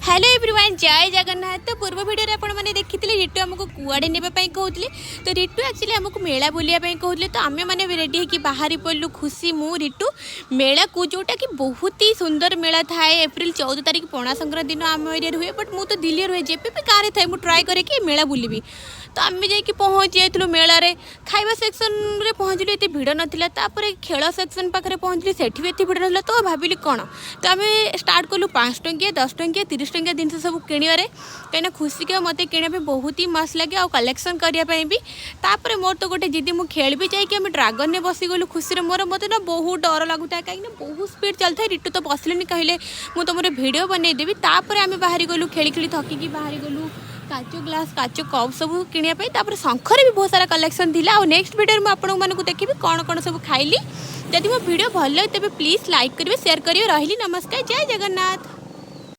Hello everyone जय जगन्नाथ। तो पूर्व वीडियो आपण मैंने देखी रिटू आमको कुआड़े ने कहते तो रिटू एक्चुअली आमको मेला बुलिया कहते तो आम मैंने रेडी होकर बाहरी पड़लु खुशी मु रिटू मेला को जोटा कि बहुत ही सुंदर मेला थाए। एप्रिल 14 तारिख पणा संक्रांति दिन आम एरिया हुए बट मुझे तो दिल्ली रुए जब भी गाँव थाए मुझे ट्राए करे कि मेला बुलबी। तो आम जाकि पहुँची जाइलु मेला रे खाइबा सेक्शन रे पहुँचलु एत भिड़ नाला खेल सेक्शन पाखे पहुँचली सेठी भी एत भिड़ ना तो भाविली कौन तो आम स्टार्ट कलु 5 टंकिया 10 टंकिया 30 टंकिया जिन सब किणवे कहीं खुशी के मत कि बहुत ही मस्त लगे आ कलेक्शन करने भी तापर मोर तो गोटे जिदी मुझे खेल भी जाकि आम ड्रागन ने बसी गलु खुशी मोर मत ना बहुत डर लगुता कहीं बहुत स्पीड चलता है। रिटू तो बसलेनी कहले मुझे तुम भिडियो बनईदेवी तापर आम बाहरी गलु खेली खेली थकिकी बाहरी गलु काचो ग्लास काचो कप सब किनापी शंखर भी बहुत सारा कलेक्शन थी। नेक्स्ट वीडियो में आपको देखी कौन कौन सब खाइली। जदि मो वीडियो भल लगे तेज प्लीज लाइक करेंगे शेयर करेंगे। रही नमस्कार जय जगन्नाथ।